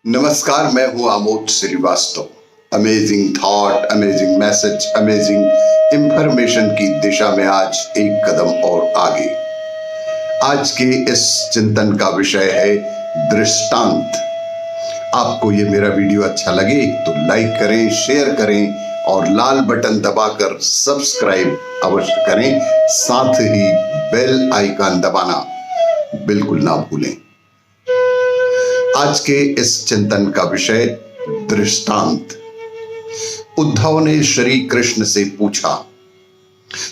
नमस्कार, मैं हूं Amod Srivastava. Amazing thought, amazing message, amazing information की दिशा में आज एक कदम और आगे। आज के इस चिंतन का विषय है दृष्टांत। आपको ये मेरा वीडियो अच्छा लगे तो लाइक करें, शेयर करें और लाल बटन दबाकर सब्सक्राइब अवश्य करें। साथ ही बेल आइकन दबाना बिल्कुल ना भूलें। आज के इस चिंतन का विषय दृष्टांत। उद्धव ने श्री कृष्ण से पूछा,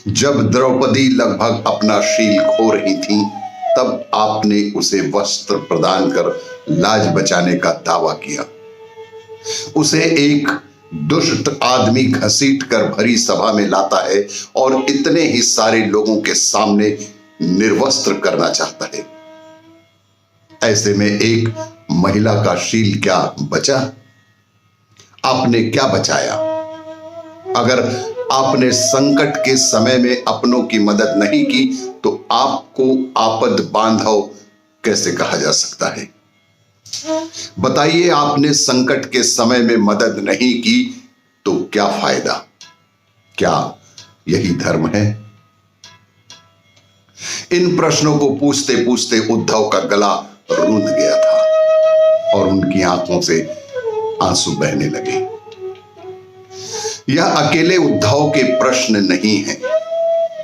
जब द्रौपदी लगभग अपना शील खो रही थी तब आपने उसे वस्त्र प्रदान कर लाज बचाने का दावा किया। उसे एक दुष्ट आदमी घसीट कर भरी सभा में लाता है और इतने ही सारे लोगों के सामने निर्वस्त्र करना चाहता है। ऐसे में एक महिला का शील क्या बचा? आपने क्या बचाया? अगर आपने संकट के समय में अपनों की मदद नहीं की तो आपको आपद बांधव कैसे कहा जा सकता है? बताइए, आपने संकट के समय में मदद नहीं की तो क्या फायदा? क्या यही धर्म है? इन प्रश्नों को पूछते पूछते उद्धव का गला रूंध गया था और उनकी आंखों से आंसू बहने लगे। यह अकेले उद्धव के प्रश्न नहीं हैं।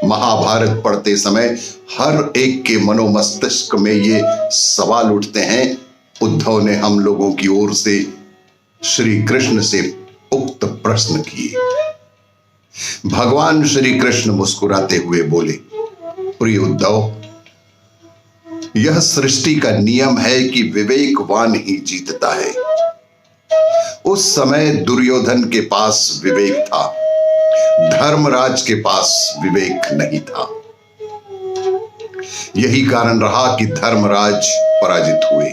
महाभारत पढ़ते समय हर एक के मनोमस्तिष्क में ये सवाल उठते हैं। उद्धव ने हम लोगों की ओर से श्री कृष्ण से उक्त प्रश्न किए। भगवान श्री कृष्ण मुस्कुराते हुए बोले, प्रिय उद्धव, यह सृष्टि का नियम है कि विवेकवान ही जीतता है। उस समय दुर्योधन के पास विवेक था, धर्मराज के पास विवेक नहीं था। यही कारण रहा कि धर्मराज पराजित हुए।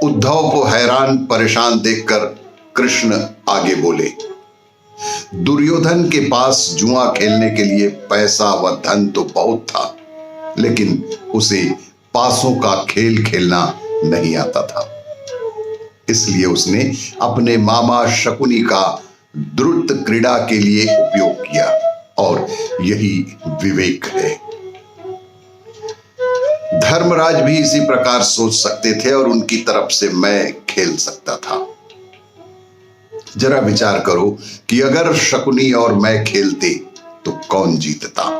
उद्धव को हैरान परेशान देखकर कृष्ण आगे बोले, दुर्योधन के पास जुआ खेलने के लिए पैसा व धन तो बहुत था, लेकिन उसे पासों का खेल खेलना नहीं आता था। इसलिए उसने अपने मामा शकुनी का द्रुत क्रीड़ा के लिए उपयोग किया और यही विवेक है। धर्मराज भी इसी प्रकार सोच सकते थे और उनकी तरफ से मैं खेल सकता था। जरा विचार करो कि अगर शकुनी और मैं खेलते तो कौन जीतता?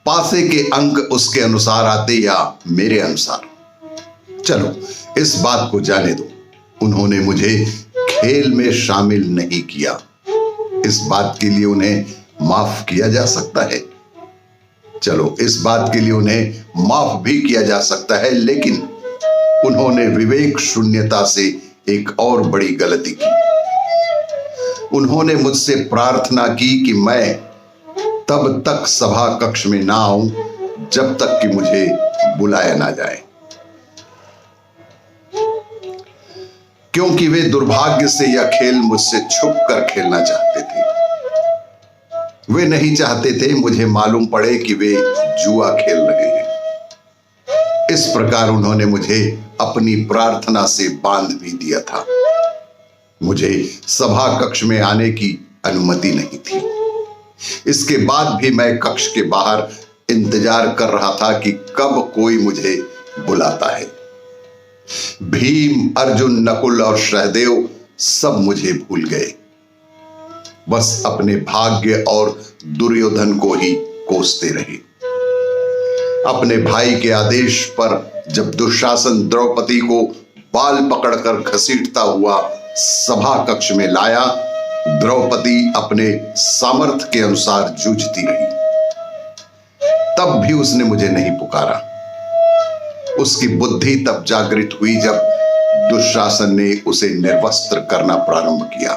पासे के अंक उसके अनुसार आते या मेरे अनुसार? चलो इस बात को जाने दो। उन्होंने मुझे खेल में शामिल नहीं किया। इस बात के लिए उन्हें माफ किया जा सकता है। चलो इस बात के लिए उन्हें माफ भी किया जा सकता है, लेकिन उन्होंने विवेक शून्यता से एक और बड़ी गलती की। उन्होंने मुझसे प्रार्थना की कि मैं तब तक सभा कक्ष में ना आऊं जब तक कि मुझे बुलाया ना जाए, क्योंकि वे दुर्भाग्य से यह खेल मुझसे छुप कर खेलना चाहते थे। वे नहीं चाहते थे मुझे मालूम पड़े कि वे जुआ खेल रहे हैं। इस प्रकार उन्होंने मुझे अपनी प्रार्थना से बांध भी दिया था। मुझे सभा कक्ष में आने की अनुमति नहीं थी। इसके बाद भी मैं कक्ष के बाहर इंतजार कर रहा था कि कब कोई मुझे बुलाता है। भीम, अर्जुन, नकुल और सहदेव सब मुझे भूल गए। बस अपने भाग्य और दुर्योधन को ही कोसते रहे। अपने भाई के आदेश पर जब दुशासन द्रौपदी को बाल पकड़कर घसीटता हुआ सभा कक्ष में लाया, द्रौपदी अपने सामर्थ्य के अनुसार जूझती रही। तब भी उसने मुझे नहीं पुकारा। उसकी बुद्धि तब जागृत हुई जब दुशासन ने उसे निर्वस्त्र करना प्रारंभ किया।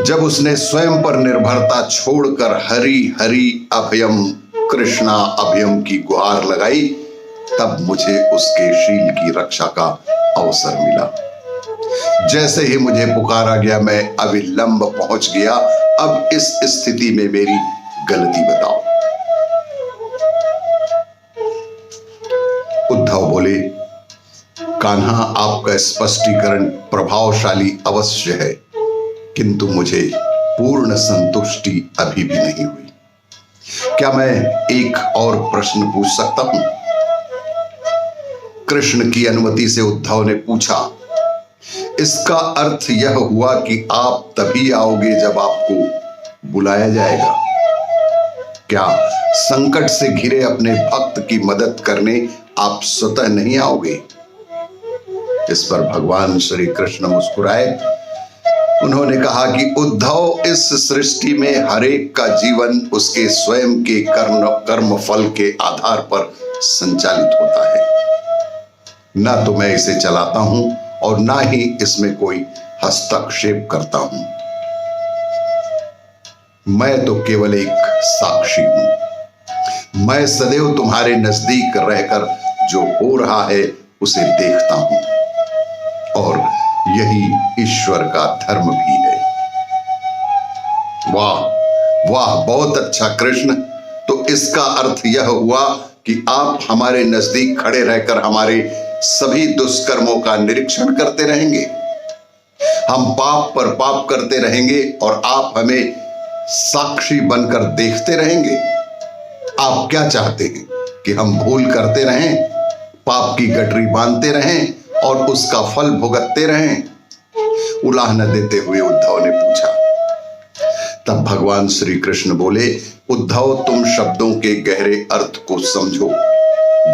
जब उसने स्वयं पर निर्भरता छोड़कर हरि हरि अभयम कृष्णा अभयम की गुहार लगाई, तब मुझे उसके शील की रक्षा का अवसर मिला। जैसे ही मुझे पुकारा गया, मैं अविलंब पहुंच गया। अब इस स्थिति में मेरी गलती बताओ। उद्धव बोले, कान्हा, आपका स्पष्टीकरण प्रभावशाली अवश्य है, किंतु मुझे पूर्ण संतुष्टि अभी भी नहीं हुई। क्या मैं एक और प्रश्न पूछ सकता हूं? कृष्ण की अनुमति से उद्धव ने पूछा, इसका अर्थ यह हुआ कि आप तभी आओगे जब आपको बुलाया जाएगा। क्या संकट से घिरे अपने भक्त की मदद करने आप स्वतः नहीं आओगे? इस पर भगवान श्री कृष्ण मुस्कुराए। उन्होंने कहा कि उद्धव, इस सृष्टि में हरेक का जीवन उसके स्वयं के कर्म फल के आधार पर संचालित होता है। ना तो मैं इसे चलाता हूं और ना ही इसमें कोई हस्तक्षेप करता हूं। मैं तो केवल एक साक्षी हूं। मैं सदैव तुम्हारे नजदीक रहकर जो हो रहा है उसे देखता हूं, और यही ईश्वर का धर्म भी है। वाह वाह, बहुत अच्छा कृष्ण। तो इसका अर्थ यह हुआ कि आप हमारे नजदीक खड़े रहकर हमारे सभी दुष्कर्मों का निरीक्षण करते रहेंगे। हम पाप पर पाप करते रहेंगे और आप हमें साक्षी बनकर देखते रहेंगे। आप क्या चाहते हैं कि हम भूल करते रहें, पाप की गठरी बांधते रहें और उसका फल भुगतते रहें? उलाहना देते हुए उद्धव ने पूछा। तब भगवान श्री कृष्ण बोले, उद्धव, तुम शब्दों के गहरे अर्थ को समझो।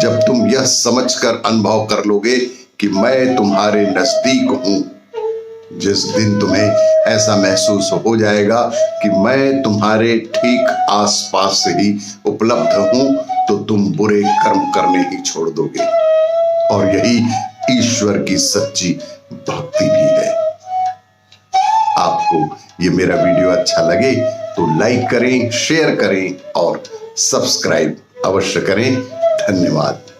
जब तुम यह समझकर अनुभव कर लोगे कि मैं तुम्हारे नजदीक हूं, जिस दिन तुम्हें ऐसा महसूस हो जाएगा कि मैं तुम्हारे ठीक आसपास ही उपलब्ध हूं, तो तुम बुरे कर्म करने ही छोड़ दोगे। और यही ईश्वर की सच्ची भक्ति भी है। आपको ये मेरा वीडियो अच्छा लगे तो लाइक करें, शेयर करें और सब्सक्राइब अवश्य करें। धन्यवाद।